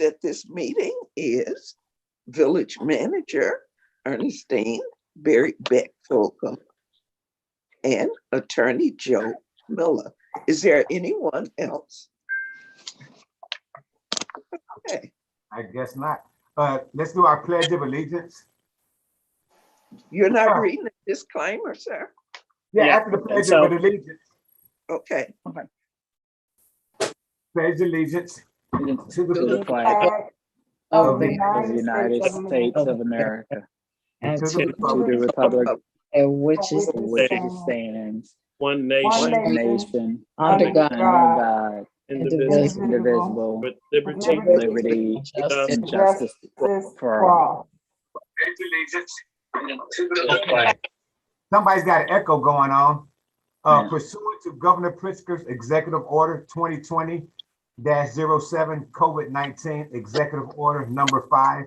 at this meeting is Village Manager Ernestine Berry Beck Fulcom and Attorney Joe Miller. Is there anyone else? Okay. I guess not. Let's do our Pledge of Allegiance. You're not reading the disclaimer, sir? Yeah, after the Pledge of Allegiance. Okay. Pledge allegiance to the flag of the United States of America and to the republic which is stands one one nation, nation under under God, indivisible, indivisible, with with liberty liberty and justice for all. Pledge allegiance to the flag. Somebody's got an echo going on. Pursuant to Governor Pritzker's Executive Order 2020-07 COVID-19 Executive Order number 5,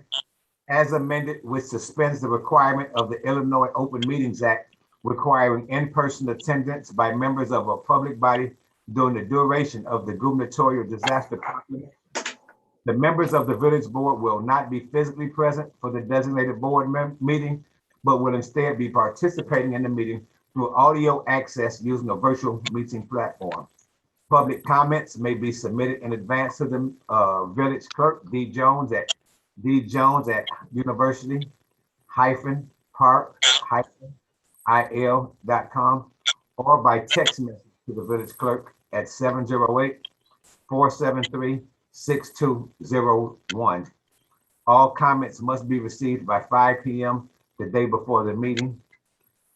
as amended, which suspends the requirement of the Illinois Open Meetings Act requiring in-person attendance by members of a public body during the duration of the gubernatorial disaster proclamation. The members of the village board will not be physically present for the designated board meeting, but will instead be participating in the meeting through audio access using a virtual meeting platform. Public comments may be submitted in advance to the village clerk, D. Jones at university-park-il.com or by text message to the village clerk at 708-473-6201. All comments must be received by 5 p.m. the day before the meeting.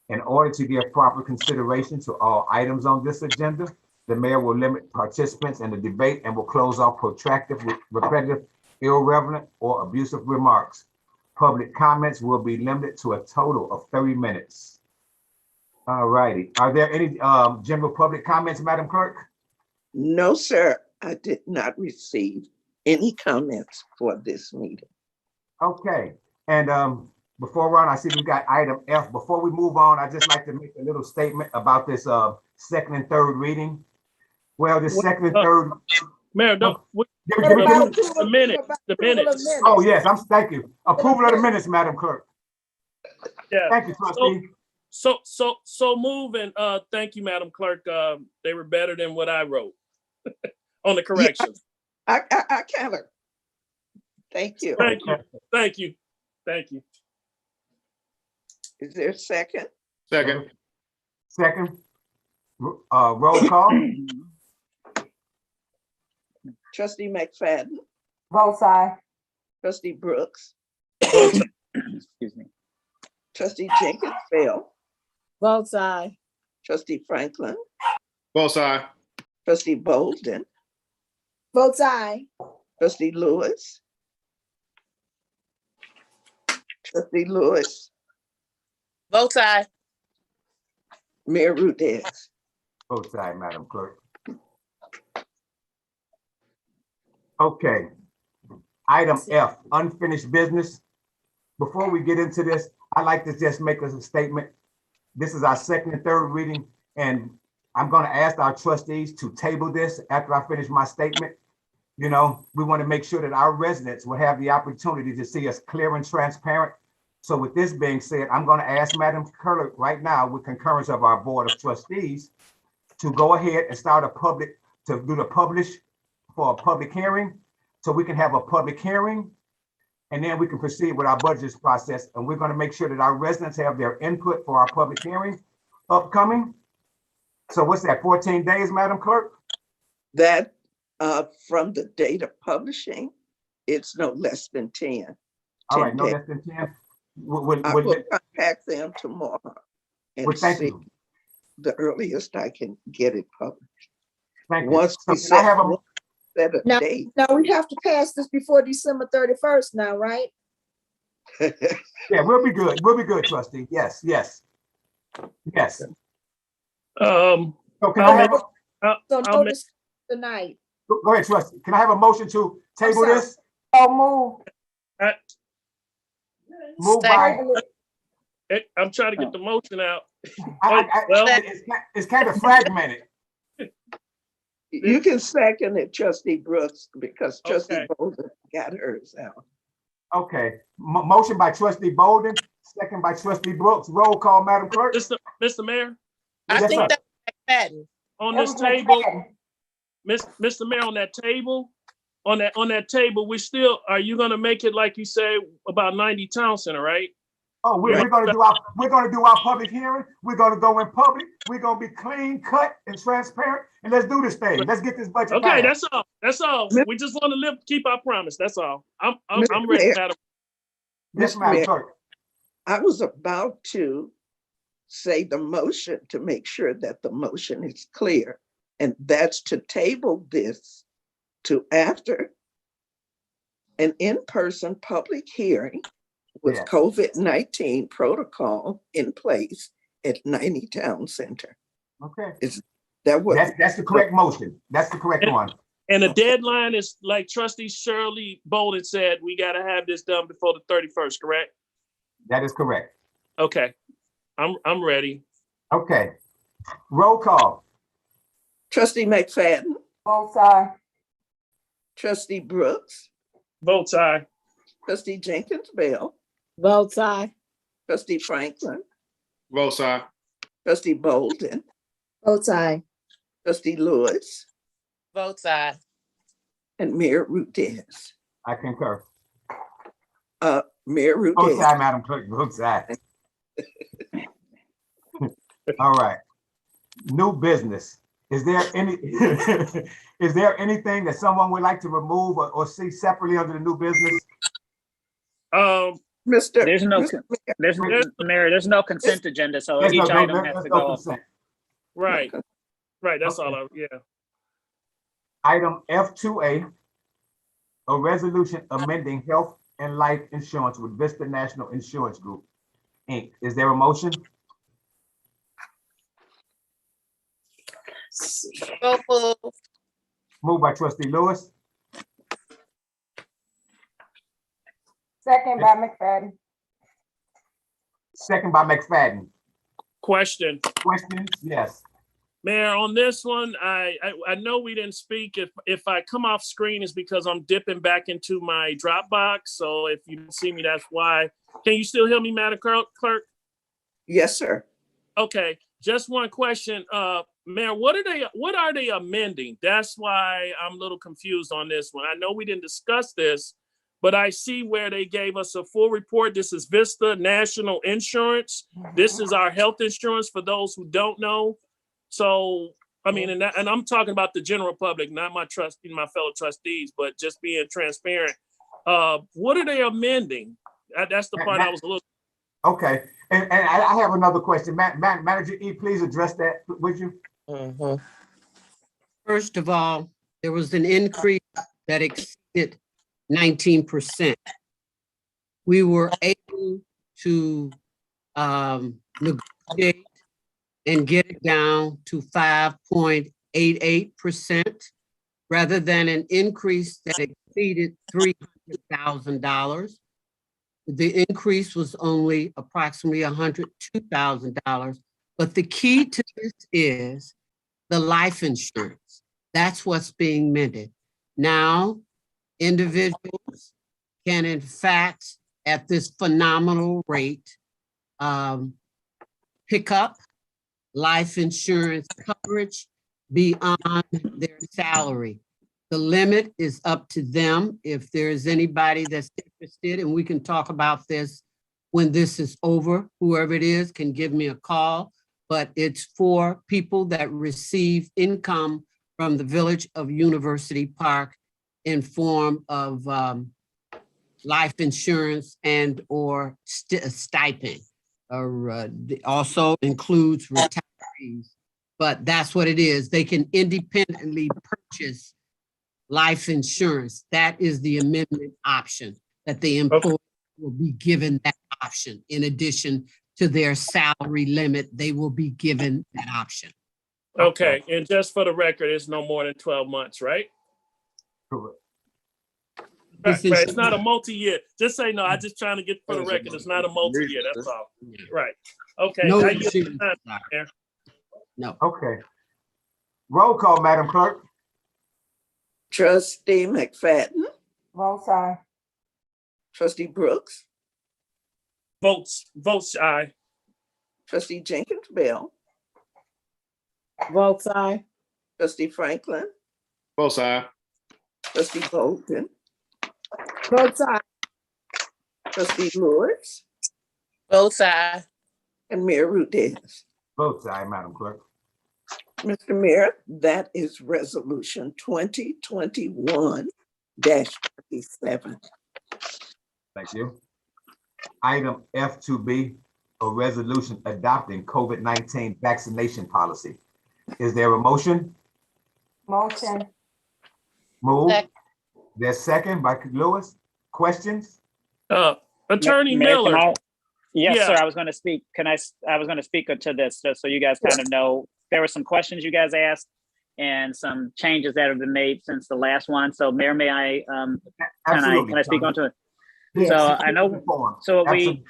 In order to give proper consideration to all items on this agenda, the mayor will limit participants in the debate and will close off protracted, repetitive, irrelevant, or abusive remarks. Public comments will be limited to a total of 30 minutes. All righty. Are there any general public comments, Madam Clerk? No, sir. I did not receive any comments for this meeting. Okay. And before we're on, I see we got item F. Before we move on, I'd just like to make a little statement about this second and third reading. Well, the second and third. Mayor, the minutes. Oh, yes, thank you. Approval of the minutes, Madam Clerk. Yeah. Thank you, trustee. So move, and thank you, Madam Clerk. They were better than what I wrote on the corrections. I counter. Thank you. Thank you. Is there a second? Second. Roll call. Trustee McFadden, Votes aye. Trustee Brooks, Excuse me. Trustee Jenkins Bell, Votes aye. Trustee Franklin, Both sides. Trustee Bolden, Votes aye. Trustee Lewis, Votes aye. Mayor Rudez. Both sides, Madam Clerk. Okay. Item F, unfinished business. Before we get into this, I'd like to just make a statement. This is our second and third reading, and I'm going to ask our trustees to table this after I finish my statement. You know, we want to make sure that our residents will have the opportunity to see us clear and transparent. So with this being said, I'm going to ask Madam Clerk right now, with concurrence of our Board of Trustees, to go ahead and start to do the publish for a public hearing, so we can have a public hearing, and then we can proceed with our budget process. And we're going to make sure that our residents have their input for our public hearing upcoming. So what's that, 14 days, Madam Clerk? That from the date of publishing, it's no less than 10. All right, no days. less than 10. I will contact them tomorrow and see the earliest I can get it published. Thank you. Once we set a date. Now we have to pass this before December 31st now, right? Yeah, we'll be good. We'll be good, trustee. Yes. Um, So can I have So notice tonight. go ahead, trustee. Can I have a motion to table this? Oh, move. Move by. I'm trying to get the motion out. It's kind of fragmented. You can second it, Trustee Brooks, because Trustee Okay. Bolden got hers out. Okay, motion by Trustee Bolden, second by Trustee Brooks. Roll call, Madam Clerk. Mr. Mayor, I Yes, think sir. that's McFadden. on That this was table, McFadden. Mr. Mayor, on that table, we still, are you gonna make it like you say about 90 Town Center, right? Oh, we're gonna do our public hearing. We're gonna go in public. We're gonna be clean cut and transparent, and let's do this thing. Let's get this budget Okay, passed. that's all. We just want to keep our promise, that's all. I'm Mr. ready, Mayor. Madam. Yes, Mr. Madam Mayor. Clerk. I was about to say the motion to make sure that the motion is clear. And that's to table this to after an in-person public hearing with Yes. COVID-19 protocol in place at 90 Town Center. Okay, That was, that's the correct motion. That's the correct one. And the deadline is, like Trustee Shirley Bolden said, we gotta have this done before the 31st, correct? That is correct. Okay, I'm ready. Okay, roll call. Trustee McFadden, Both sides. Trustee Brooks, Votes aye. Trustee Jenkins Bell, Votes aye. Trustee Franklin, Vote side. Trustee Bolden, Votes aye. Trustee Lewis, Both sides. and Mayor Rudez. I concur. Mayor Both Rudez. sides, Madam Clerk, both sides. All right. New business. Is there anything that someone would like to remove or see separately under the new business? Mr. There's no, Mr. Mayor, there's no consent agenda, so There's each no- item there's has to no go. consent. Right, that's Okay. all, yeah. Item F2A, a resolution amending health and life insurance with Vista National Insurance Group, Inc. Is there a motion? So moved. Moved by Trustee Lewis, Second by McFadden. second by McFadden. Question, Questions? Yes. Mayor, on this one, I know we didn't speak. If I come off screen, it's because I'm dipping back into my Dropbox. So if you don't see me, that's why. Can you still hear me, Madam Clerk? Yes, sir. Okay, just one question. Mayor, what are they amending? That's why I'm a little confused on this one. I know we didn't discuss this, but I see where they gave us a full report. This is Vista National Insurance. This is our health insurance for those who don't know. So, I mean, and I'm talking about the general public, not my fellow trustees, but just being transparent. What are they amending? That's the part I was a little. Okay, and I have another question. Manager E, please address that, would you? First of all, there was an increase that exceeded 19%. We were able to negotiate and get it down to 5.88% rather than an increase that exceeded $300,000. The increase was only approximately $102,000. But the key to this is the life insurance. That's what's being mended. Now, individuals can in fact, at this phenomenal rate, pick up life insurance coverage beyond their salary. The limit is up to them. If there's anybody that's interested, and we can talk about this when this is over, whoever it is can give me a call, but it's for people that receive income from the Village of University Park in form of life insurance and or stipend, or also includes retirees. But that's what it is. They can independently purchase life insurance. That is the amendment option, that the employee will be given that option. In addition to their salary limit, they will be given that option. Okay, and just for the record, it's no more than 12 months, right? Correct. Right, it's not a multi-year. Just say no, I'm just trying to get for the record, it's not a multi-year, that's all. Right, okay. No I get insurance. it. No. Okay. Roll call, Madam Clerk. Trustee McFadden, Votes aye. trustee Brooks, Votes aye. trustee Jenkins Bell, Votes aye. trustee Franklin, Both side. trustee Bolden, Votes aye. trustee Lewis, Votes aye. and Mayor Rudez. Both sides, Madam Clerk. Mr. Mayor, that is resolution 2021-27. Thank you. Item F2B, a resolution adopting COVID-19 vaccination policy. Is there a motion? Motion. Move. Second. There's second by Lewis. Questions? Attorney Mayor, can Miller. I- Yes, Yeah. sir, I was going to speak. I was going to speak to this, just so you guys kind of know. There were some questions you guys asked and some changes that have been made since the last one. So Mayor, may I, Absolutely. can I speak onto it? Please, So please I know- inform. So Absolutely.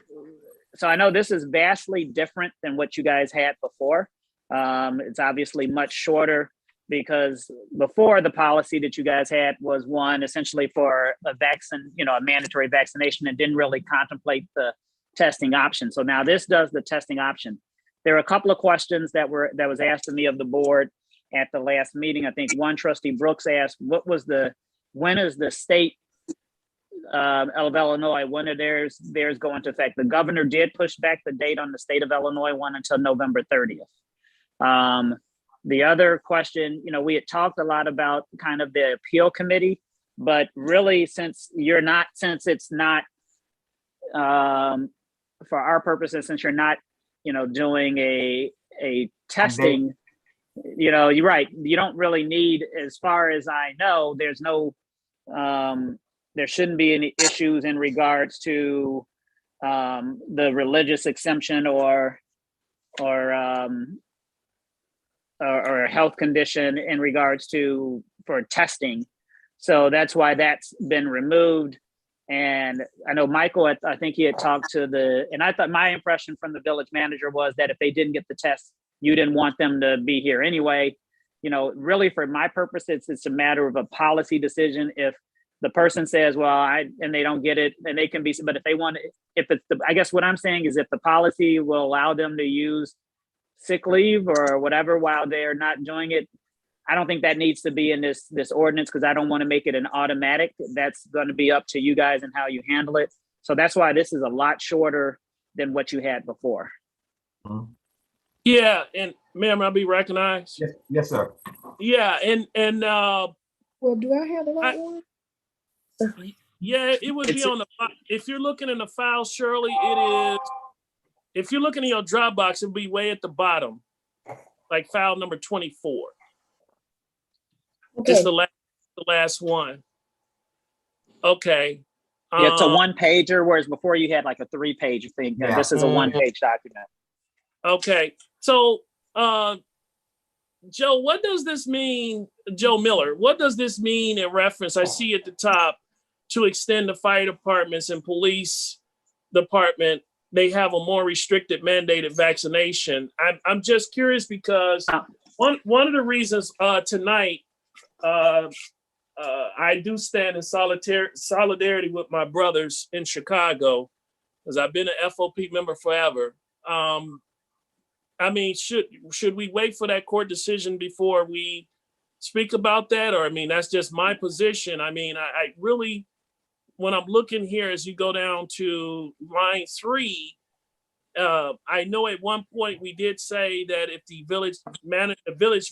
so I know this is vastly different than what you guys had before. It's obviously much shorter because before the policy that you guys had was one essentially for a vaccine, a mandatory vaccination, and didn't really contemplate the testing option. So now this does the testing option. There are a couple of questions that was asked of me of the board at the last meeting. I think one trustee Brooks asked, when is the state of Illinois, when are theirs going into effect? The governor did push back the date on the state of Illinois one until November 30th. The other question, we had talked a lot about kind of the appeal committee, but really since it's not, for our purposes, since you're not, doing a testing, you're right. You don't really need, as far as I know, there's no, there shouldn't be any issues in regards to the religious exemption or a health condition in regards to for testing. So that's why that's been removed. And I know Michael, I think he had talked to and I thought my impression from the village manager was that if they didn't get the test, you didn't want them to be here anyway. Really for my purposes, it's a matter of a policy decision. If the person says, well, and they don't get it, then they can be, but if they want to, I guess what I'm saying is if the policy will allow them to use sick leave or whatever while they're not doing it, I don't think that needs to be in this ordinance because I don't want to make it an automatic. That's going to be up to you guys and how you handle it. So that's why this is a lot shorter than what you had before. Yeah, and ma'am, I'll be recognized. Yes, sir. Yeah, and Well, do I have the right one? yeah, it would be on the, if you're looking in the file, Shirley, it is, if you're looking in your Dropbox, it'll be way at the bottom, like file number 24. Okay. It's the last one. Okay. Yeah, it's a one pager, whereas before you had like a 3-page thing. Yeah. This is a 1-page document. Okay. So, Joe, what does this mean, Joe Miller, what does this mean in reference, I see at the top, to extend the fire departments and police department, they have a more restricted mandated vaccination. I'm just curious because one of the reasons tonight, I do stand in solidarity with my brothers in Chicago, because I've been an FOP member forever. I mean, should we wait for that court decision before we speak about that? Or, I mean, that's just my position. I mean, I really, when I'm looking here, as you go down to line 3, I know at one point we did say that if the village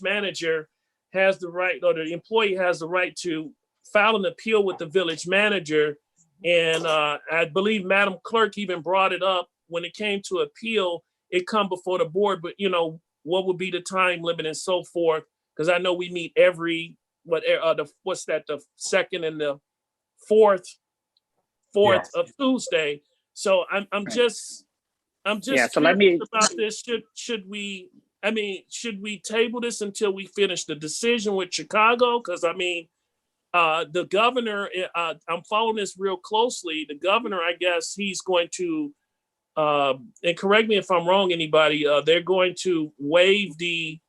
manager has the right, or the employee has the right to file an appeal with the village manager. And I believe Madam Clerk even brought it up when it came to appeal, it come before the board, but what would be the time limit and so forth? Because I know we meet every, the second and the fourth Yes. of Tuesday. So I'm Right. just Yeah, so let me- about this. Should we table this until we finish the decision with Chicago? Because I mean, the governor, I'm following this real closely. The governor, I guess he's going to, and correct me if I'm wrong, anybody, they're going to waive the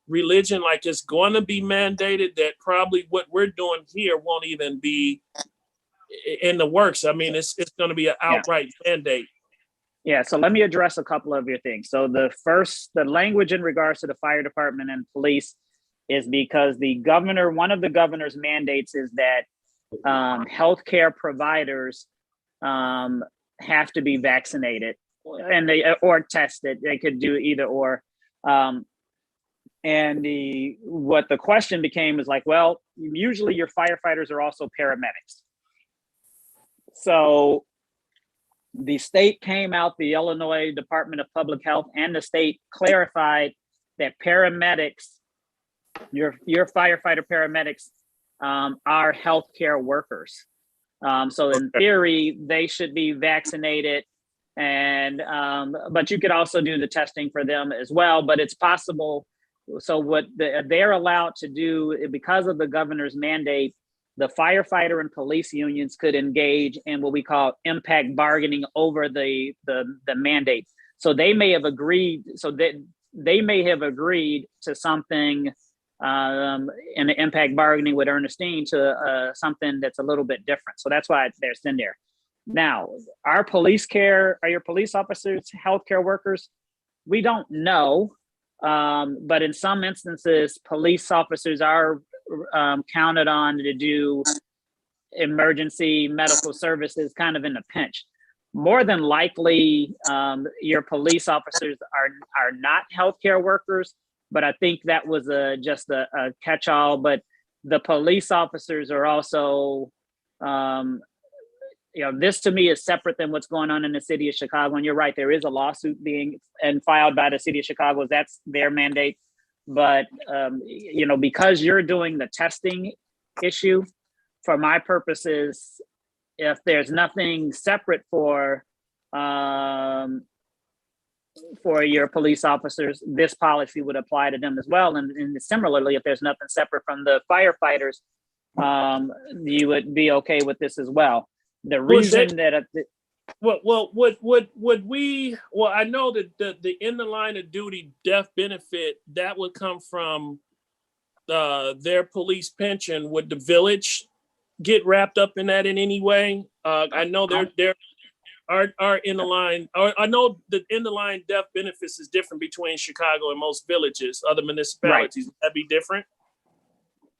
religion, like it's going to be mandated, that probably what we're doing here won't even be in the works. I mean, it's going to be an outright mandate. Yeah, so let me address a couple of your things. So the language in regards to the fire department and police is because one of the governor's mandates is that healthcare providers have to be vaccinated and or tested. They could do either or. And what the question became is like, well, usually your firefighters are also paramedics. So the state came out, the Illinois Department of Public Health and the state clarified that paramedics, your firefighter paramedics, are healthcare workers. So in theory, they should be vaccinated, and but you could also do the testing for them as well. But it's possible. So what they're allowed to do, because of the governor's mandate, the firefighter and police unions could engage in what we call impact bargaining over the mandate. So they may have agreed. So that they may have agreed to something in the impact bargaining with Ernestine to something that's a little bit different. So that's why they're in there. Now, are your police officers healthcare workers? We don't know. But in some instances, police officers are counted on to do emergency medical services kind of in a pinch. More than likely, your police officers are not healthcare workers, but I think that was just a catch-all. But the police officers are also, this to me is separate than what's going on in the city of Chicago. And you're right, there is a lawsuit being filed by the city of Chicago. That's their mandate. But, because you're doing the testing issue, for my purposes, if there's nothing separate for your police officers, this policy would apply to them as well. And similarly, if there's nothing separate from the firefighters, you would be okay with this as well. The reason I know that the in the line of duty death benefit, that would come from their police pension. Would the village get wrapped up in that in any way? I know there are in the line, I know the in the line death benefits is different between Chicago and most villages, other municipalities. Would that be different?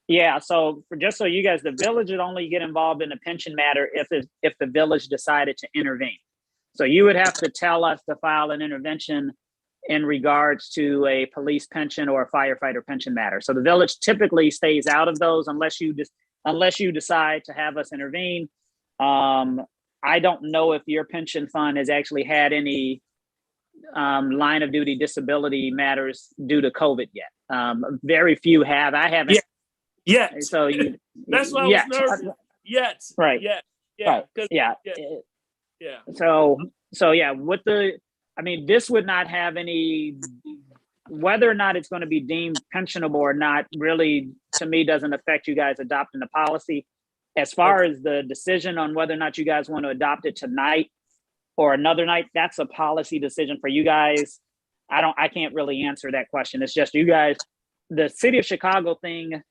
Yeah, so just so you guys, the village would only get involved in a pension matter if the village decided to intervene. So you would have to tell us to file an intervention in regards to a police pension or a firefighter pension matter. So the village typically stays out of those unless you decide to have us intervene. I don't know if your pension fund has actually had any line of duty disability matters due to COVID yet. Very few have. I haven't. Yet. So that's why I was nervous. Yet. Right. Yeah. Right. Yeah. Yeah. So this would not have any, whether or not it's going to be deemed pensionable or not, really, to me, doesn't affect you guys adopting the policy. As far as the decision on whether or not you guys want to adopt it tonight or another night, that's a policy decision for you guys. I can't really answer that question. It's just you guys. The city of Chicago thing,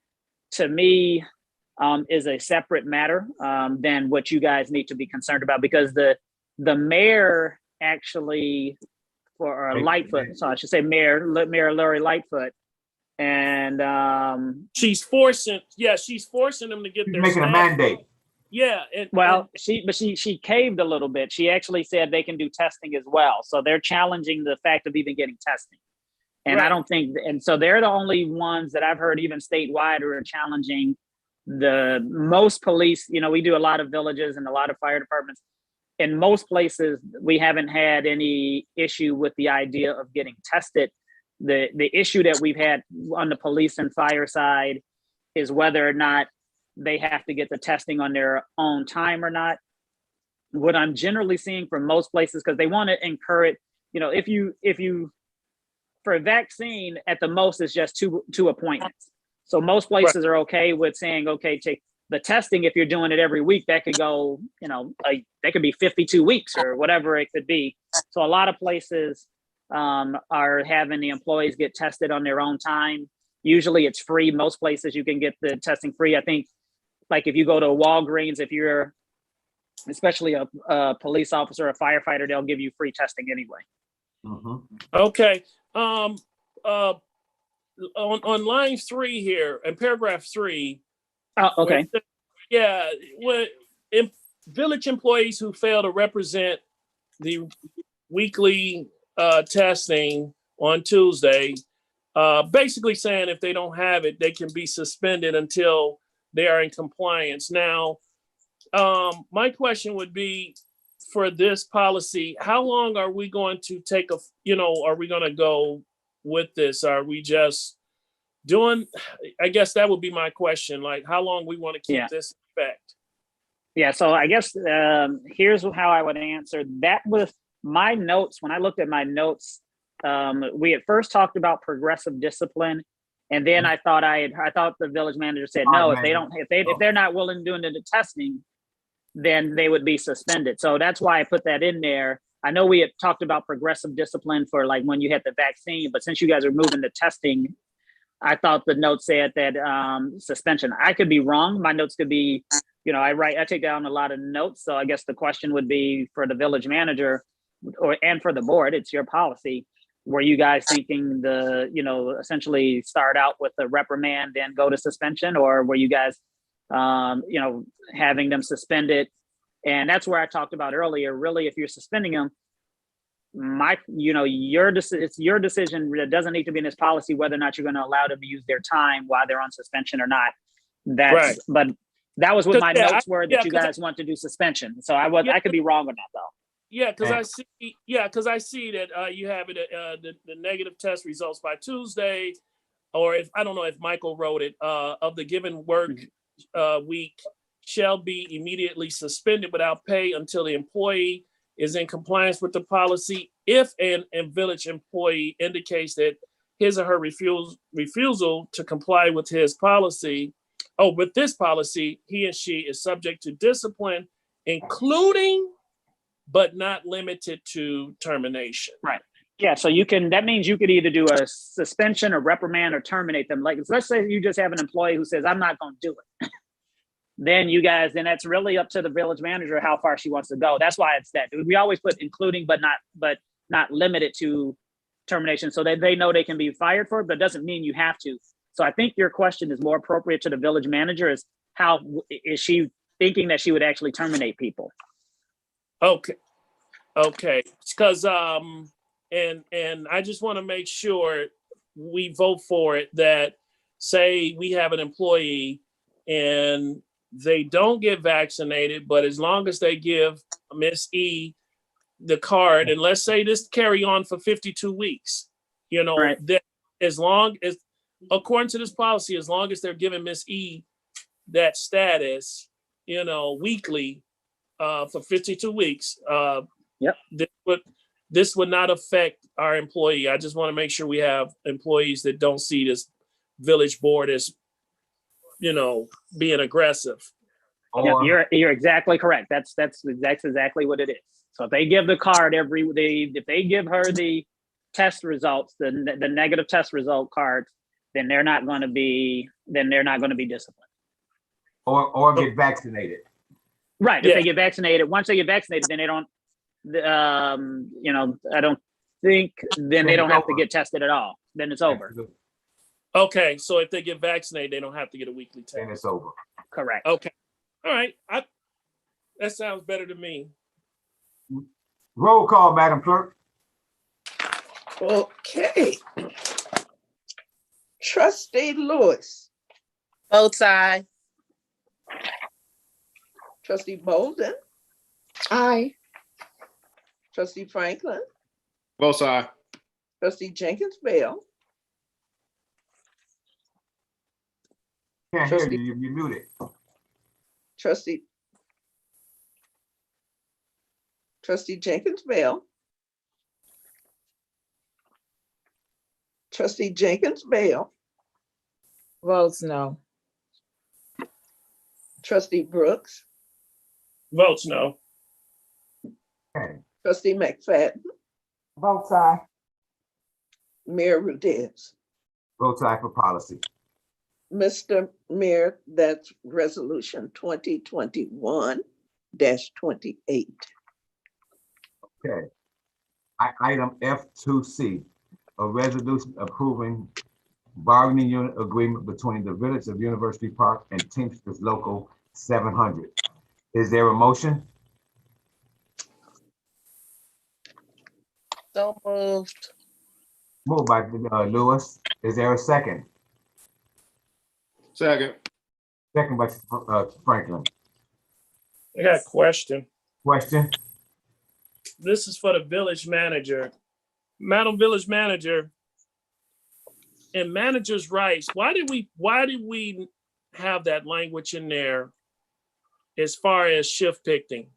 to me, is a separate matter than what you guys need to be concerned about, because the mayor actually, for Lightfoot, so I should say Mayor Lori Lightfoot, and she's forcing them to get their making a mandate. Yeah. She caved a little bit. She actually said they can do testing as well. So they're challenging the fact of even getting testing. And right. I don't think, and so they're the only ones that I've heard even statewide who are challenging the most police. We do a lot of villages and a lot of fire departments. In most places, we haven't had any issue with the idea of getting tested. The issue that we've had on the police and fire side is whether or not they have to get the testing on their own time or not. What I'm generally seeing from most places, because they want to encourage, if you for a vaccine, at the most, it's just two appointments. So most places are okay with saying, okay, take the testing. If you're doing it every week, that could go, that could be 52 weeks or whatever it could be. So a lot of places are having the employees get tested on their own time. Usually it's free. Most places you can get the testing free. I think like if you go to Walgreens, if you're especially a police officer, a firefighter, they'll give you free testing anyway. Okay. On line 3 here, in paragraph 3. Oh, okay. Yeah, when village employees who fail to represent the weekly testing on Tuesday, basically saying if they don't have it, they can be suspended until they are in compliance. Now, my question would be for this policy, how long are we going to take are we going to go with this? Are we just doing, I guess that would be my question, like how long we want to keep this in effect? Yeah, so I guess here's how I would answer that. With my notes, when I looked at my notes, we at first talked about progressive discipline, and then I thought the village manager said no, if they're not willing to do the testing, then they would be suspended. So that's why I put that in there. I know we had talked about progressive discipline for like when you had the vaccine, but since you guys are moving to testing, I thought the note said that suspension. I could be wrong. My notes could be, I take down a lot of notes. So I guess the question would be for the village manager and for the board, it's your policy. Were you guys thinking essentially start out with a reprimand, then go to suspension? Or were you guys, having them suspended? And that's where I talked about earlier, really, if you're suspending them, it's your decision. It doesn't need to be in this policy whether or not you're going to allow them to use their time while they're on suspension or not. Right. But that was what my notes were, that you guys want to do suspension. So I could be wrong on that though. Yeah, because I see that you have it the negative test results by Tuesday, or if I don't know if Michael wrote it, of the given work week shall be immediately suspended without pay until the employee is in compliance with the policy. If a village employee indicates that his or her refusal to comply with this policy, he and she is subject to discipline, including but not limited to termination. Right. Yeah. So that means you could either do a suspension or reprimand or terminate them. Like, let's say you just have an employee who says, I'm not going to do it. Then that's really up to the village manager how far she wants to go. That's why it's that. We always put including but not limited to termination, so that they know they can be fired for it, but it doesn't mean you have to. So I think your question is more appropriate to the village manager, is how is she thinking that she would actually terminate people? Okay. Because and I just want to make sure we vote for it, that say we have an employee and they don't get vaccinated, but as long as they give Miss E the card, and let's say this carry on for 52 weeks, right, that as long as, according to this policy, as long as they're giving Miss E that status, weekly, for 52 weeks, this would not affect our employee. I just want to make sure we have employees that don't see this village board as, being aggressive. Yeah, you're exactly correct. That's exactly what it is. So if they give the card if they give her the test results, the negative test result cards, then they're not going to be disciplined. Or get vaccinated. Right. If they get vaccinated, once they get vaccinated, then they don't. I don't think then they don't have to get tested at all. Then it's over. Okay, so if they get vaccinated, they don't have to get a weekly test. Then it's over. Correct. Okay. All right. That sounds better to me. Roll call, Madam Clerk. Okay. Trustee Lewis. Both sides. Trustee Bolden. Aye. Trustee Franklin. Both sides. Trustee Jenkins Bell. Can't hear you. You're muted. Trustee Jenkins Bell. Trustee Jenkins Bell. Votes no. Trustee Brooks. Votes no. Okay. Trustee McFadden. Both sides. Mayor Rudez. Votes aye for policy. Mr. Mayor, that's resolution 2021-28. Okay. Item F2C, a resolution approving bargaining unit agreement between the Village of University Park and Teamsters Local 700. Is there a motion? So moved. Moved by Lewis. Is there a second? Second. Second by Franklin. I got a question. Question? This is for the village manager. Madam Village Manager, in manager's rights, why did we have that language in there as far as shift picking?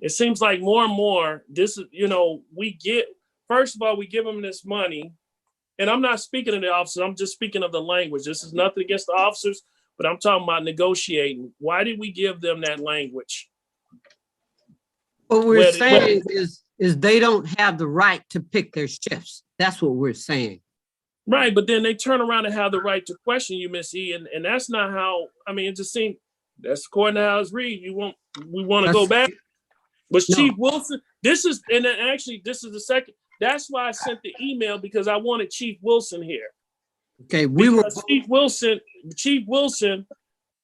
It seems like more and more, this is, first of all, we give them this money, and I'm not speaking of the officers, I'm just speaking of the language. This is nothing against the officers, but I'm talking about negotiating. Why did we give them that language? What we're saying is they don't have the right to pick their shifts. That's what we're saying. Right, but then they turn around and have the right to question you, Miss E, and that's not how, it just seemed, that's according to how it's read. We want to go back. But No. Chief Wilson, this is the second, that's why I sent the email, because I wanted Chief Wilson here. Okay, Because Chief Wilson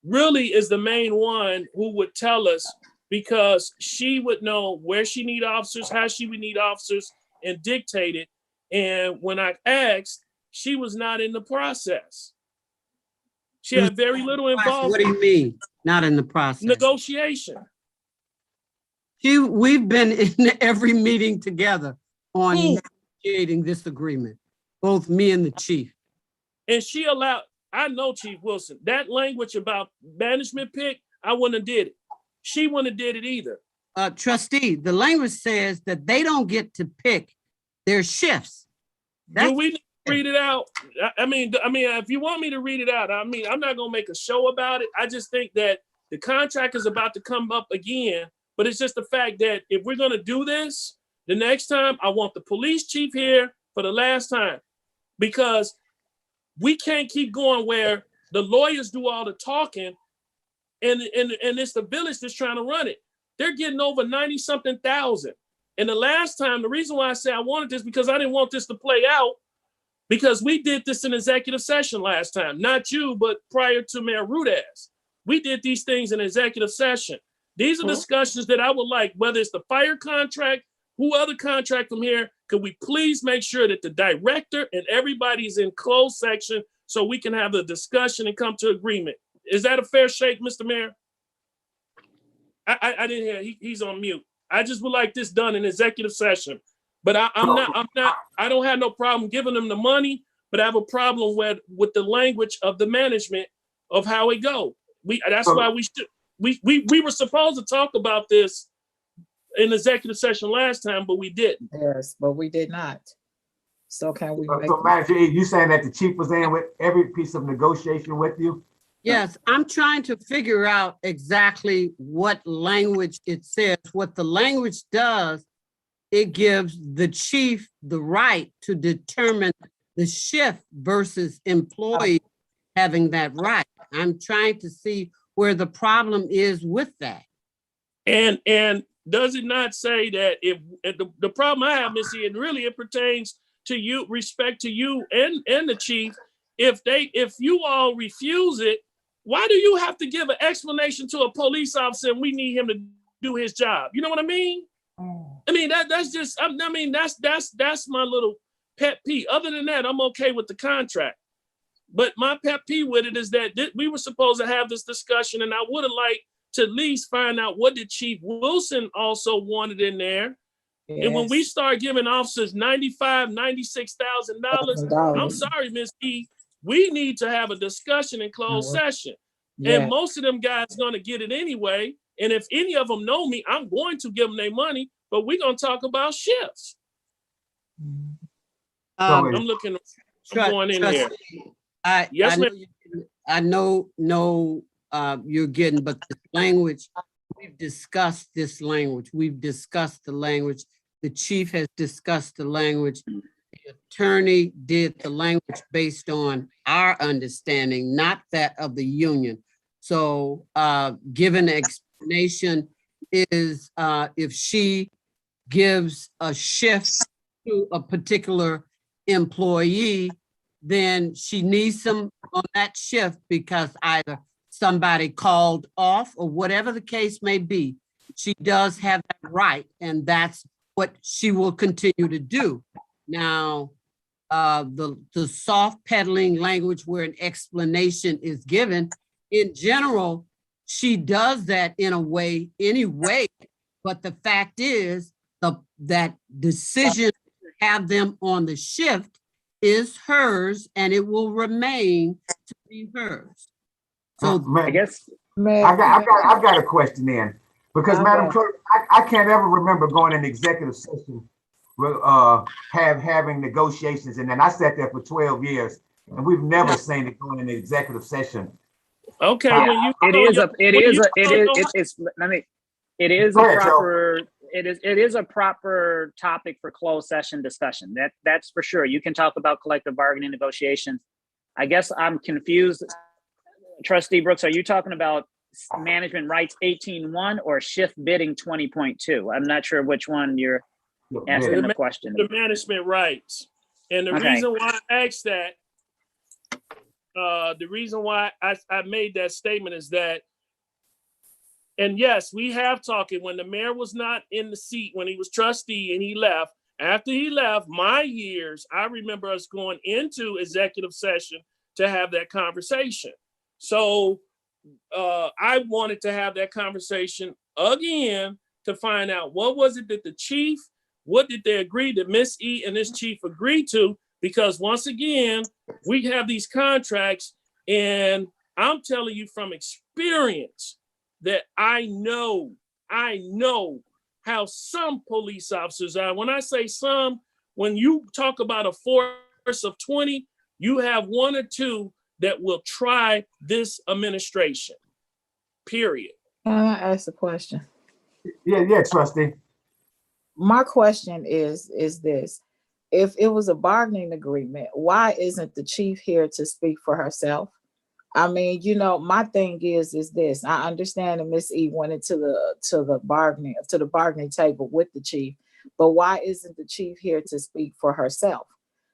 really is the main one who would tell us, because she would know where she need officers, how she would need officers, and dictate it. And when I asked, she was not in the process. She had very little involvement. What do you mean, not in the process? Negotiation. We've been in every meeting together on negotiating this agreement, both me and the chief. And she allowed, I know Chief Wilson, that language about management pick, I wouldn't have did it. She wouldn't have did it either. Trustee, the language says that they don't get to pick their shifts. Do we need to read it out? I mean, if you want me to read it out, I'm not gonna make a show about it. I just think that the contract is about to come up again, but it's just the fact that if we're gonna do this, the next time I want the police chief here for the last time, because we can't keep going where the lawyers do all the talking and it's the village that's trying to run it. They're getting over 90-something thousand. And the last time, the reason why I say I wanted this, because I didn't want this to play out, because we did this in executive session last time. Not you, but prior to Mayor Rudez. We did these things in executive session. These are discussions that I would like, whether it's the fire contract, who other contract from here, could we please make sure that the director and everybody's in closed section so we can have a discussion and come to agreement? Is that a fair shake, Mr. Mayor? I didn't hear, he's on mute. I just would like this done in executive session. But I don't have no problem giving them the money, but I have a problem with the language of the management of how it go. That's why we were supposed to talk about this in executive session last time, but we didn't. Yes, but we did not. So can we make? So Manager, you saying that the chief was in with every piece of negotiation with you? Yes, I'm trying to figure out exactly what language it says. What the language does, it gives the chief the right to determine the shift versus employees having that right. I'm trying to see where the problem is with that. And does it not say that if the problem I have, Missy, and really it pertains to you, respect to you and the chief, if you all refuse it, why do you have to give an explanation to a police officer and we need him to do his job? You know what I mean? I mean, that's just, that's my little pet peeve. Other than that, I'm okay with the contract. But my pet peeve with it is that we were supposed to have this discussion, and I would have liked to at least find out what did Chief Wilson also wanted in there. Yes. And when we start giving officers $95,000, $96,000, I'm sorry, Ms. E, we need to have a discussion in closed session. Yeah. And most of them guys going to get it anyway. And if any of them know me, I'm going to give them their money, but we're going to talk about shifts. I'm looking, I'm going in there. Yes, ma'am. I know you're getting, but the language, we've discussed this language. We've discussed the language. The chief has discussed the language. attorney did the language based on our understanding, not that of the union. So given explanation is if she gives a shift to a particular employee, then she needs some on that shift because either somebody called off or whatever the case may be. She does have that right, and that's what she will continue to do. Now, the soft peddling language where an explanation is given, in general, she does that in a way anyway, but the fact is that decision to have them on the shift is hers and it will remain to be hers. So I guess, I've got a question then, because Madam Okay. Clerk, I can't ever remember going in executive session with having negotiations, and then I sat there for 12 years, and we've never seen it going in executive session. Okay, Yeah, when you it know is your- a, it when is you a, it know is, your- it's, let me, it is Go a ahead, Joe. proper, it is a proper topic for closed session discussion. That's for sure. You can talk about collective bargaining negotiations. I guess I'm confused. Trustee Brooks, are you talking about management rights 18.1 or shift bidding 20.2? I'm not sure which one you're asking the question. the management rights. And the Okay. reason why I asked that, the reason why I made that statement is that, and yes, we have talked when the mayor was not in the seat, when he was trustee and he left. After he left, my years, I remember us going into executive session to have that conversation. So I wanted to have that conversation again to find out what was it that the chief, what did they agree that Miss E and this chief agreed to? Because once again, we have these contracts, and I'm telling you from experience that I know how some police officers are. When I say some, when you talk about a force of 20, you have one or two that will try this administration, period. Can I ask a question? Yeah, trustee. My question is this. If it was a bargaining agreement, why isn't the chief here to speak for herself? I mean, my thing is this. I understand that Miss E went into the bargaining table with the chief, but why isn't the chief here to speak for herself?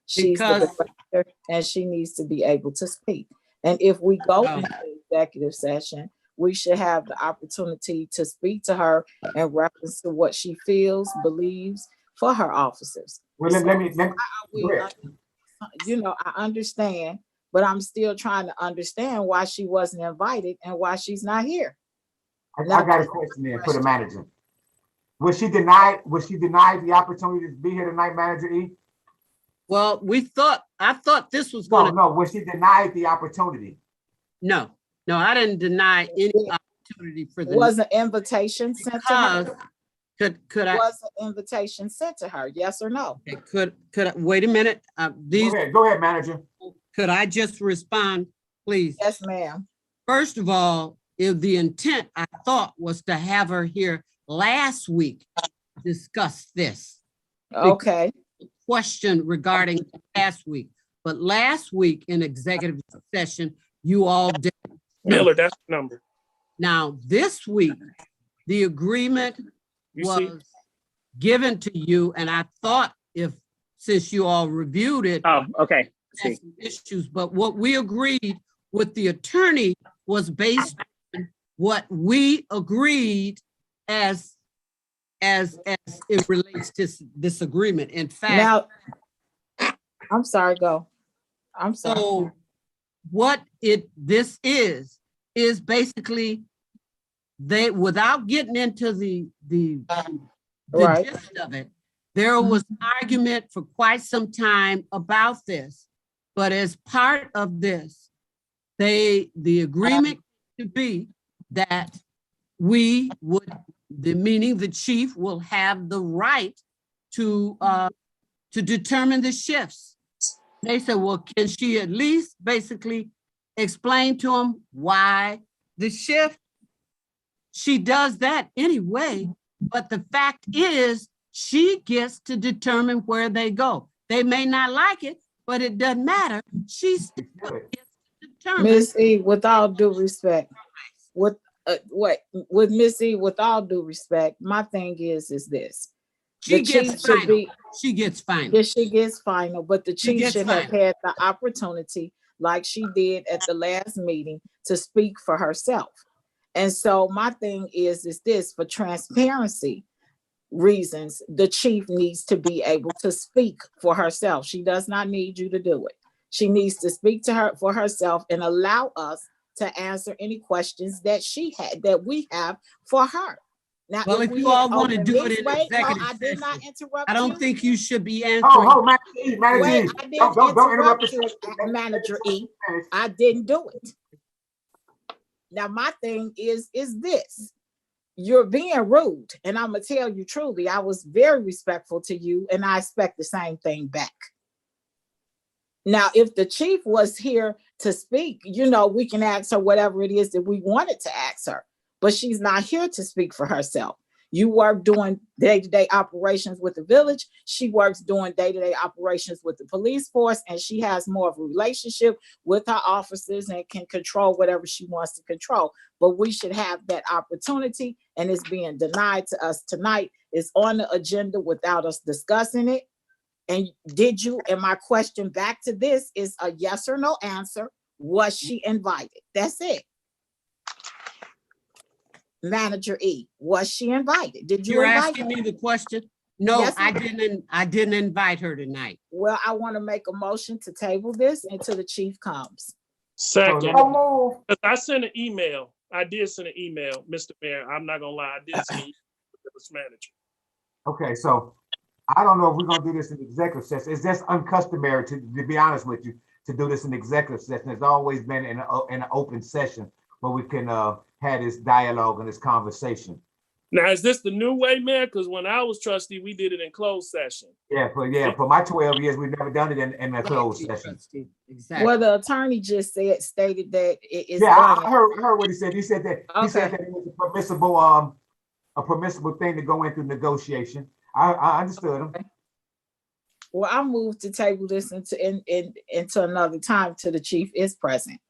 She's the director and she needs to be able to speak. And if we go into executive session, we should have the opportunity to speak to her in reference to what she feels, believes for her officers. Well, let me go ahead. I understand, but I'm still trying to understand why she wasn't invited and why she's not here. I got a question there for the manager. Was she denied the opportunity to be here tonight, Manager E? well, I thought this was gonna, No, was she denied the opportunity? no, I didn't deny any opportunity for the. Was an invitation sent to her? Could I, Was an invitation sent to her? Yes or no? could I, wait a minute, Go ahead, Manager. could I just respond, please? Yes, ma'am. First of all, if the intent, I thought, was to have her here last week, to discuss this. Okay. Question regarding last week, but last week in executive session, you all did. Miller, that's the number. Now, this week, the agreement You see? was given to you, and I thought since you all reviewed it, Oh, okay. had some issues, but what we agreed with the attorney was based on what we agreed as it relates to this agreement. In fact, Now, I'm sorry, go. I'm sorry. so what this is basically without getting into the Right. gist of it, there was an argument for quite some time about this. But as part of this, the agreement to be that we would, meaning the chief will have the right to determine the shifts. They said, well, can she at least basically explain to him why the shift? She does that anyway, but the fact is she gets to determine where they go. They may not like it, but it doesn't matter. She's still Good. gets to determine. Miss E, with all due respect, with with Miss E, with all due respect, my thing is this. She The gets chief should final. be, She gets final. yes, she gets final, but the She chief gets should have final. had the opportunity, like she did at the last meeting, to speak for herself. And so my thing is this, for transparency reasons, the chief needs to be able to speak for herself. She does not need you to do it. She needs to speak to her for herself and allow us to answer any questions that we have for her. Now, Well, if we you had all want to opened do it this in way, no, executive I did not session, interrupt I you. don't think you should be answering. Oh, Manager E, Manager Wait, E. I didn't Don't interrupt interrupt the you, session. Manager E. I didn't do it. Now, my thing is this. You're being rude, and I'm gonna tell you truly, I was very respectful to you, and I expect the same thing back. Now, if the chief was here to speak, we can ask her whatever it is that we wanted to ask her, but she's not here to speak for herself. You work doing day-to-day operations with the village. She works doing day-to-day operations with the police force, and she has more of a relationship with her officers and can control whatever she wants to control. But we should have that opportunity, and it's being denied to us tonight. It's on the agenda without us discussing it. And and my question back to this is a yes or no answer. Was she invited? That's it. Manager E, was she invited? Did you You're invite asking her? me the question? No, Yes, I ma'am. didn't invite her tonight. Well, I want to make a motion to table this until the chief comes. Second, So move. I sent an email. I did send an email, Mr. Mayor. I'm not gonna lie, I did send an email to the village manager. Okay, so I don't know if we're gonna do this in executive session. It's just uncustomary to be honest with you, to do this in executive session. It's always been in an open session where we can have this dialogue and this conversation. Now, is this the new way, Mayor? Because when I was trustee, we did it in closed session. Yeah, for my 12 years, we've never done it in a closed session. Exactly. Well, the attorney just stated that it is. Yeah, I heard what he said. He said that Okay. it was a permissible thing to go into negotiation. I understood him. Well, I moved to table this into another time till the chief is present.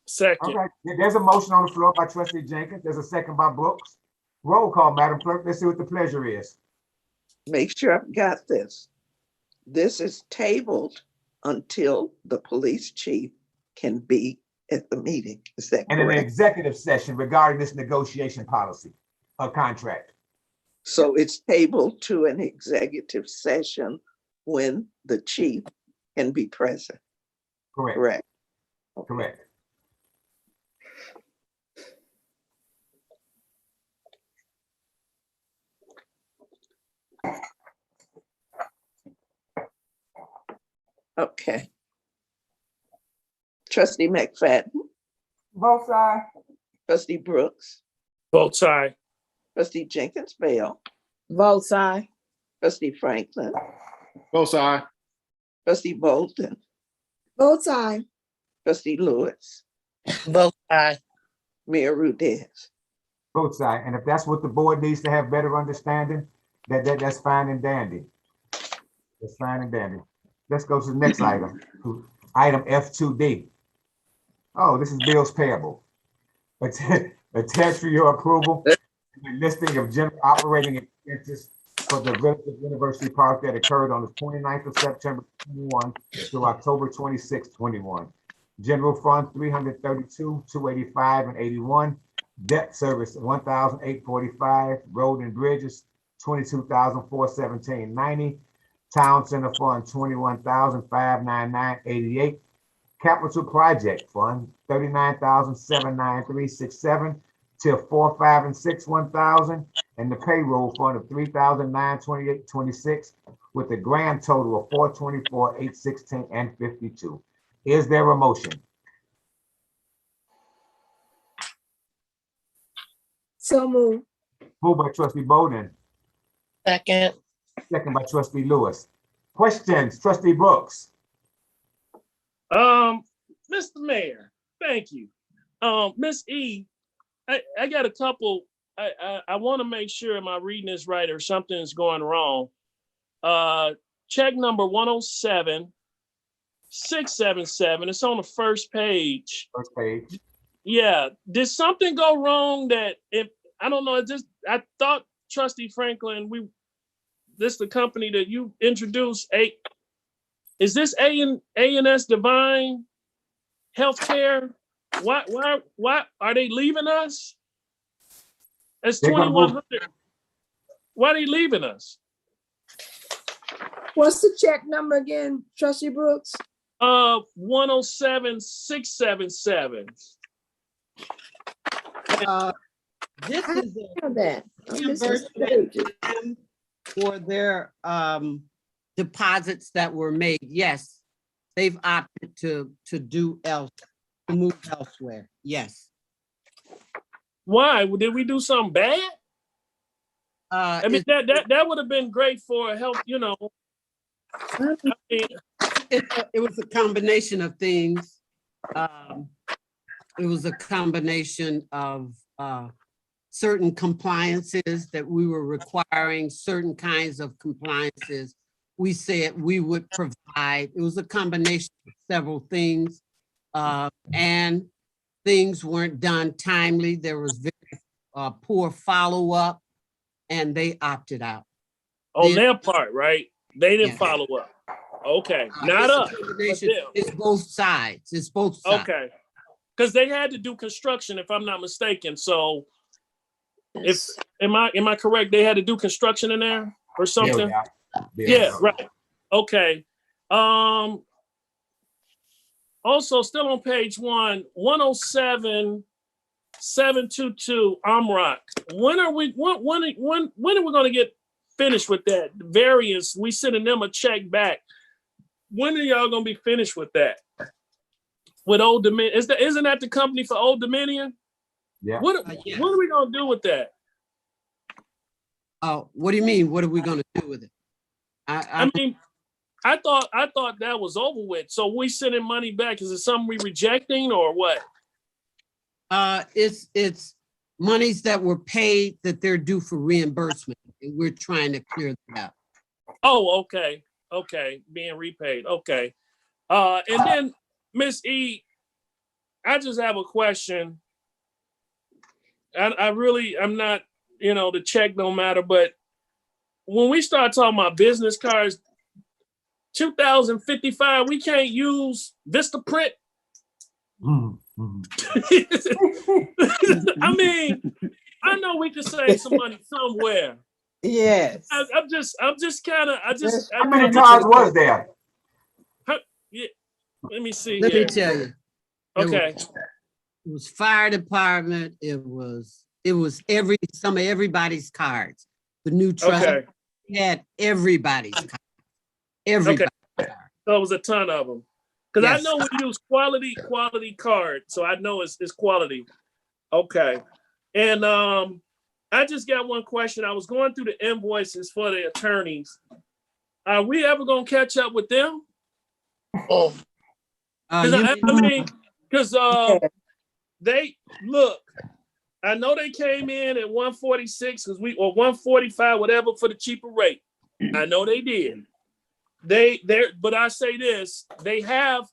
Second, Okay, there's a motion on the floor by Trustee Jenkins. There's a second by Brooks. Roll call, Madam Clerk. Let's see what the pleasure is. Make sure I've got this. This is tabled until the police chief can be at the meeting. Is that And an correct? executive session regarding this negotiation policy, a contract. So it's tabled to an executive session when the chief can be present. Correct, Correct. correct. Okay. Trustee McFadden, Both sides. Trustee Brooks, vote aye. Trustee Jenkins Bell, Votes aye. Trustee Franklin, Both sides. Trustee Bolden, Both sides. Trustee Lewis, Both aye. Mayor Rudez. Both sides. And if that's what the board needs to have better understanding, that's fine and dandy. That's fine and dandy. Let's go to the next item. Item F2D. Oh, this is bills payable. Attached for your approval, the listing of general operating expenses for the Village of University Park that occurred on the 29th of September 21 through October 26, 21. General Fund 332, 285 and 81. Debt service 1,845. Road and bridges 22,417.90. Town Center Fund 21,599.88. Capital Project Fund 39,793.67 till 4, 5, and 6, 1,000, and the payroll fund of 3,928.26 with a grand total of 424,816 and 52. Is there a motion? So move. Moved by Trustee Bowden, Second. second by Trustee Lewis. Questions, Trustee Brooks? Mr. Mayor, thank you. Miss E, I got a couple. I want to make sure am I reading this right or something's going wrong. check number 107-677. It's on the first page. First page. Yeah. Did something go wrong that if I don't know, I thought Trustee Franklin, this the company that you introduced. Is this A&S Divine Healthcare? Why are they leaving us? It's They're gonna move. 2100. Why are they leaving us? What's the check number again, Trustee Brooks? 107-677. This is a Have that. I'm missing some reimbursement pages. for their deposits that were made. Yes, they've opted to move elsewhere. Yes. Why? Did we do something bad? I mean, It- that would have been great for help, you know. I mean, it was a combination of things. It was a combination of certain compliances that we were requiring, certain kinds of compliances we said we would provide. It was a combination of several things, and things weren't done timely. There was very poor follow-up, and they opted out. on their part, right? They didn't Yeah. follow up. Okay, not It's a us. but combination. them. It's both sides. It's both sides. Okay, because they had to do construction, if I'm not mistaken. So, if am I correct? They had to do construction in there or something. Yeah, right. Okay. Also, still on page 107-722 Amrock. When are we going to get finished with that variance? We sending them a check back. When are y'all going to be finished with that? With Old Dominion? Isn't that the company for Old Dominion? Yeah. Yes. What are we going to do with that? What do you mean? What are we gonna do with it? I mean, I thought that was over with. So we sending money back. Is it something we rejecting or what? It's monies that were paid that they're due for reimbursement, and we're trying to clear that out. Oh, okay. Okay. Being repaid. Okay. And then Miss E, I just have a question. I'm not, the check don't matter, but when we start talking about business cards, 2055, we can't use Vistaprint. I mean, I know we could save some money somewhere. Yes. I'm just kind of, How many cards was there? Yeah, let me see Let here. me tell you. Okay. It was fire department. It was some of everybody's cards. The new trust Okay. had everybody's cards. Everybody. So it was a ton of them. Because Yes. I know we use quality card, so I know it's quality. Okay. And I just got one question. I was going through the invoices for the attorneys. Are we ever gonna catch up with them? Oh, Because they look. I know they came in at 146 or 145, whatever, for the cheaper rate. I know they did. But I say this, they have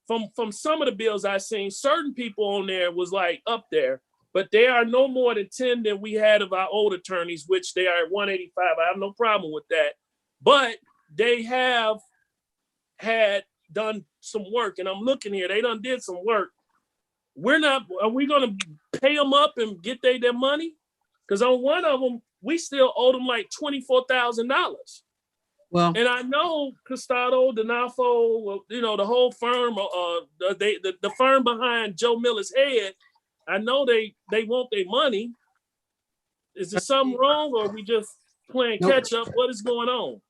from some of the bills I've seen, certain people on there was like up there, but they are no more than 10 than we had of our old attorneys, which they are at 185. I have no problem with that. But they have had done some work, and I'm looking here, they done did some work. Are we gonna pay them up and get their money? Because on one of them, we still owe them like $24,000. Well, And I know Costado, Donafo, the whole firm, the firm behind Joe Miller's head, I know they want their money. Is there something wrong, or are we just playing catch up? What is going on?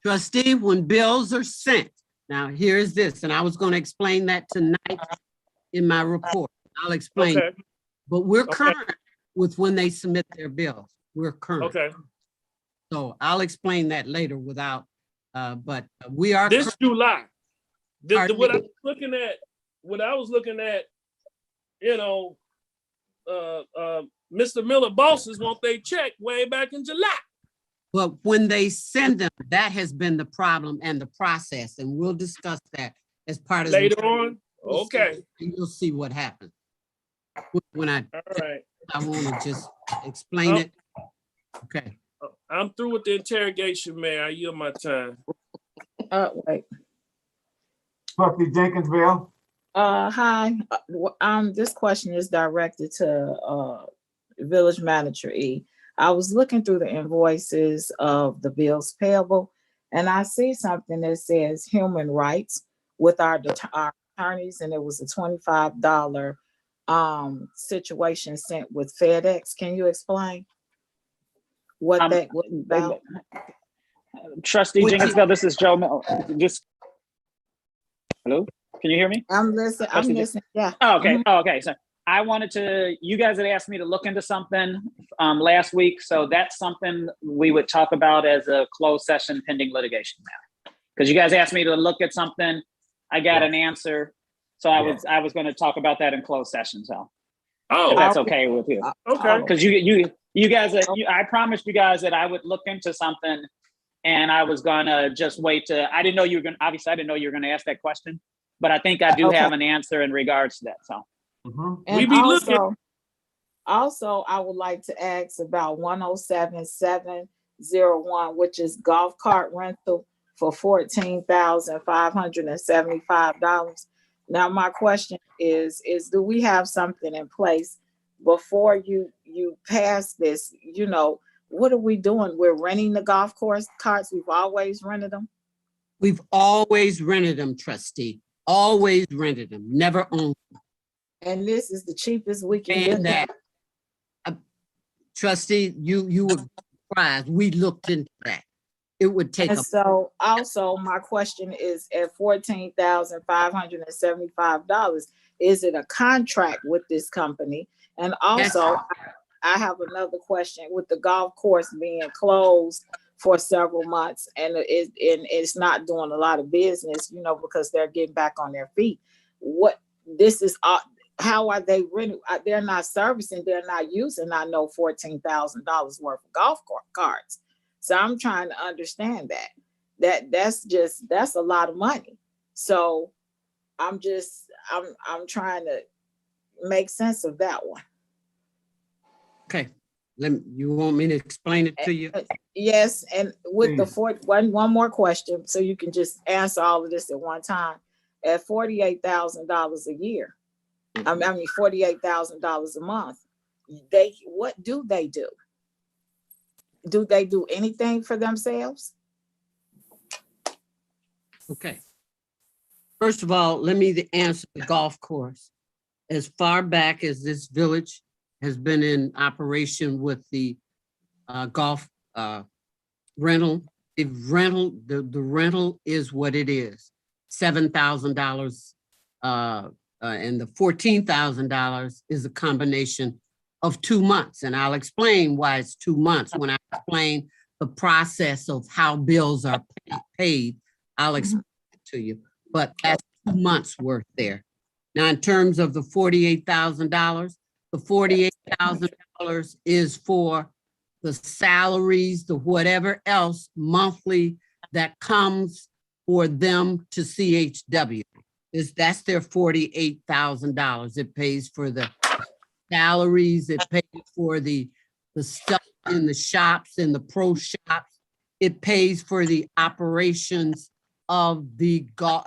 trustee, when bills are sent, now here's this, and I was going to explain that tonight in my report. I'll explain. Okay. But we're Okay. current with when they submit their bills. We're current. Okay. So I'll explain that later but we are. This July. Pardon What me? I was looking at, Mr. Miller bosses want they check way back in July. But when they send them, that has been the problem and the process, and we'll discuss that as part of. Later on? We'll see, Okay, and you'll see what happens. When all right. I want to just explain it. Okay. I'm through with the interrogation, Mayor. I yield my time. Wait. Trustee Jenkinsville, Hi. This question is directed to Village Manager E. I was looking through the invoices of the bills payable, and I see something that says human rights with our attorneys, and it was a $25 situation sent with FedEx. Can you explain what that was about? Trustee Jenkinsville, this is Joe. Just hello, can you hear me? I'm listening. I'm listening. Yeah. Oh, okay. Mhm. Oh, okay. So I wanted to. You guys had asked me to look into something last week, so that's something we would talk about as a closed session pending litigation matter. Because you guys asked me to look at something, I got an answer, so I was going to talk about that in closed session. So if that's okay with you, Okay. because you guys, I promised you guys that I would look into something, and I was gonna just wait to. I didn't know you were gonna. Obviously, I didn't know you were gonna ask that question, but I think I do have an answer in regards to that. So. And We be looking. also, I would like to ask about 107-701, which is golf cart rental for $14,575. Now, my question is do we have something in place before you pass this? You know, what are we doing? We're renting the golf course carts. We've always rented them. We've always rented them, trustee. Always rented them, never owned them. And this is the cheapest we can And get. that, trustee, you would be surprised. We looked into that. It would take And so also my question is at $14,575, is it a contract with this company? And also I have another question with the golf course being closed for several months and it's not doing a lot of business, you know, because they're getting back on their feet. How are they renting? They're not servicing, they're not using, I know, $14,000 worth of golf carts. So I'm trying to understand that's a lot of money. So I'm trying to make sense of that one. okay. You want me to explain it to you? Yes, and with the one more question, so you can just answer all of this at one time. At $48,000 a year, I mean $48,000 a month. What do they do? Do they do anything for themselves? Okay. First of all, let me answer the golf course. As far back as this village has been in operation with the golf rental, the rental is what it is, $7,000, and the $14,000 is a combination of 2 months. And I'll explain why it's 2 months. When I explain the process of how bills are paid, I'll explain it to you. But that's 2 months worth there. Now, in terms of the $48,000, the $48,000 is for the salaries, the whatever else monthly that comes for them to CHW. That's their $48,000. It pays for the salaries, it pays for the stuff in the shops, in the pro shops. It pays for the operations of the golf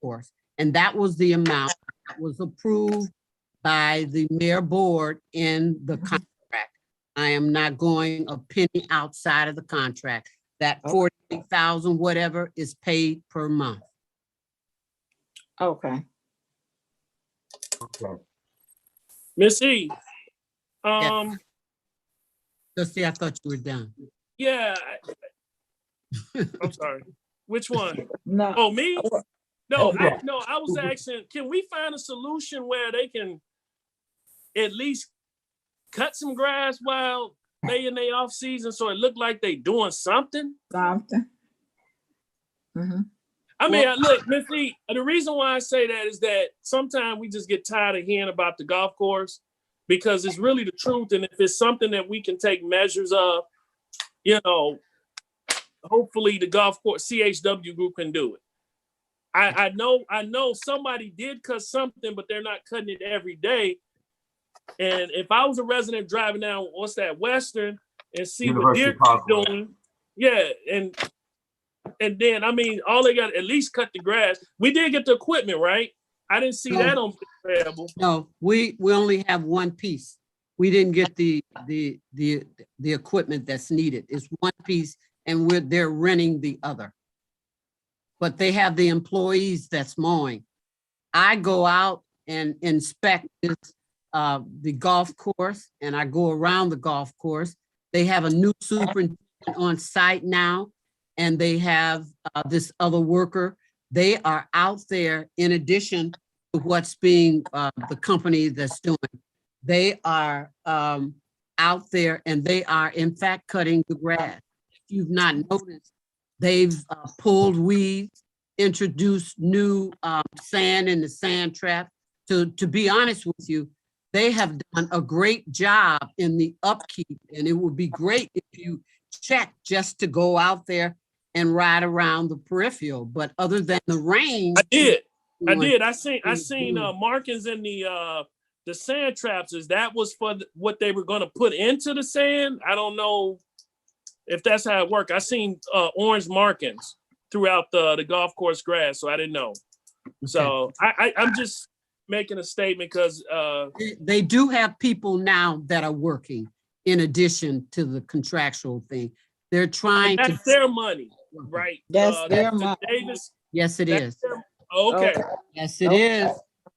course. And that was the amount that was approved by the mayor board in the contract. I am not going a penny outside of the contract. That 48,000 whatever is paid per month. Okay. okay. Miss E. Just see, I thought you were done. Yeah. I'm sorry. Which one? No. Oh, me? No, yeah. I was asking, can we find a solution where they can at least cut some grass while they in their off season so it look like they doing something? Something. Mm-hmm. I mean, look, Miss E, the reason why I say that is that sometimes we just get tired of hearing about the golf course because it's really the truth. And if it's something that we can take measures of, you know, hopefully the golf course CHW group can do it. I know somebody did cut something, but they're not cutting it every day. And if I was a resident driving down, what's that, Western, and see University what they're Parkway. doing, yeah, and then I mean, all they got at least cut the grass. We did get the equipment, right? I didn't see that on available. No, we only have one piece. We didn't get the equipment that's needed. It's one piece and they're renting the other. But they have the employees that's mowing. I go out and inspect this, the golf course, and I go around the golf course. They have a new superintendent on site now, and they have this other worker. They are out there in addition to what's being the company that's doing. They are out there and they are in fact cutting the grass. If you've not noticed, they've pulled weeds, introduced new sand in the sand trap. To be honest with you, they have done a great job in the upkeep, and it would be great if you check just to go out there and ride around the peripheral. But other than the rain, I did. I seen markings in the sand traps. Is that was for what they were going to put into the sand? I don't know if that's how it worked. I seen orange markings throughout the golf course grass, so I didn't know. Okay. So I'm just making a statement because they do have people now that are working in addition to the contractual thing. They're trying to. That's their money, right? That's their money. Davis, yes, it is. Okay. Yes, it is.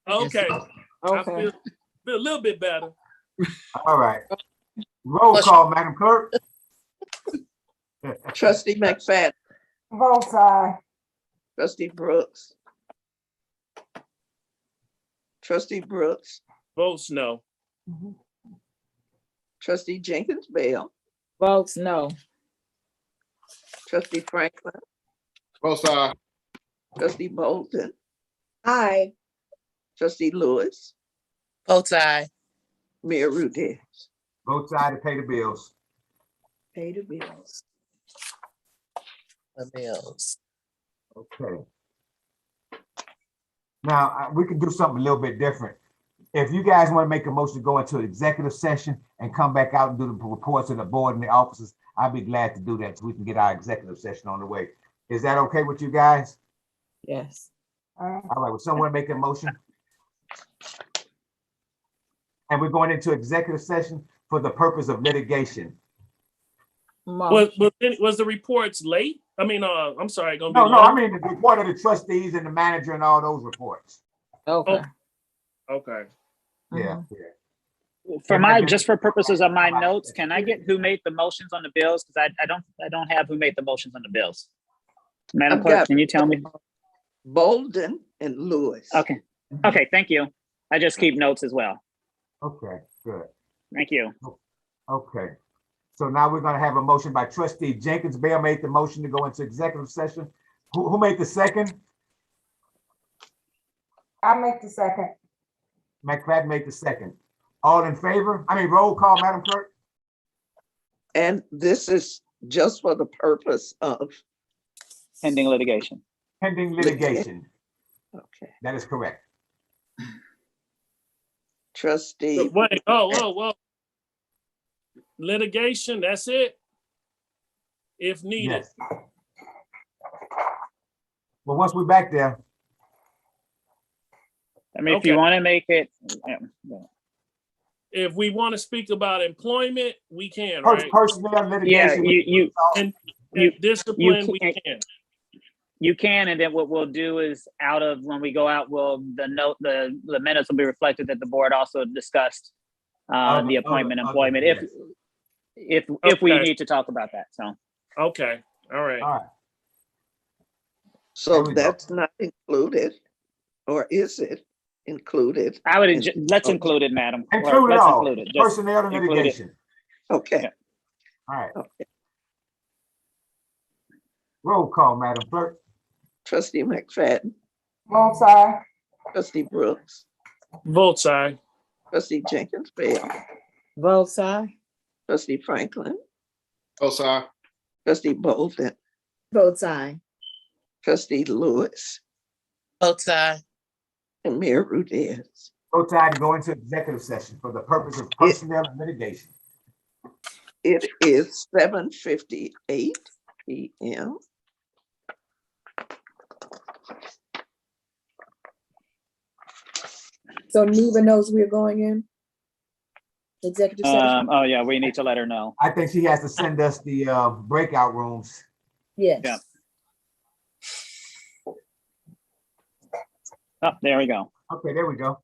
Okay. Yes, Okay. I feel a little bit better. All right. Roll call, Madam Clerk. Trustee McFadden, Both aye. trustee Brooks. Trustee Brooks, Votes no. trustee Jenkins Bell, Votes no. trustee Franklin, Both aye. trustee Bolden, Aye. trustee Lewis, Both aye. Mayor Rudis. Both sides to pay the bills. Pay the bills. The bills. Okay. Now, we can do something a little bit different. If you guys want to make a motion to go into an executive session and come back out and do the reports of the board and the officers, I'd be glad to do that so we can get our executive session on the way. Is that okay with you guys? Yes. All right, will someone make a motion? And we're going into executive session for the purpose of litigation. Was the reports late? I mean, I'm sorry, gonna be No, long? I mean the report of the trustees and the manager and all those reports. Okay. Okay. Yeah, For just for purposes of my notes, can I get who made the motions on the bills? Because I don't have who made the motions on the bills. Madam I've Clerk, got can you tell me? Bolden and Lewis. Okay. Okay, thank you. I just keep notes as well. Okay, good. Thank you. Okay. So now we're gonna have a motion by trustee Jenkins. Bell made the motion to go into executive session. Who made the second? I make the second. McFadden made the second. All in favor? I mean, roll call, Madam Clerk. And this is just for the purpose of, Pending litigation. Pending litigation. okay, That is correct. trustee. Wait, whoa. Litigation, that's it? If needed. Yes. Well, once we're back there, I mean, if Okay. you want to make it, yeah. If we want to speak about employment, we can, right? personnel Yeah, litigation. And you- discipline, you we can't- can. You can, and then what we'll do is when we go out, the minutes will be reflected that the board also discussed the appointment, employment, if we Okay. need to talk about that, so. Okay, all right. All right. So There we go. that's not included, or is it included? I would, let's include it, madam. Include it Let's all. include it. Just Personnel and include it. litigation. Okay, Yeah. All right. okay. Roll call, Madam Clerk. Trustee McFadden, Both aye. trustee Brooks, Votes aye. trustee Jenkins Bell, Votes aye. trustee Franklin, Both aye. Trustee Bolden, Votes aye. Trustee Lewis, Both sides. and Mayor Rudez. Vote aye to go into executive session for the purpose of personnel and litigation. It is 7:58 p.m. So Neva knows we're going in executive session? Oh yeah, we need to let her know. I think she has to send us the breakout rooms. Yes. Yeah. Oh, there we go. Okay, there we go.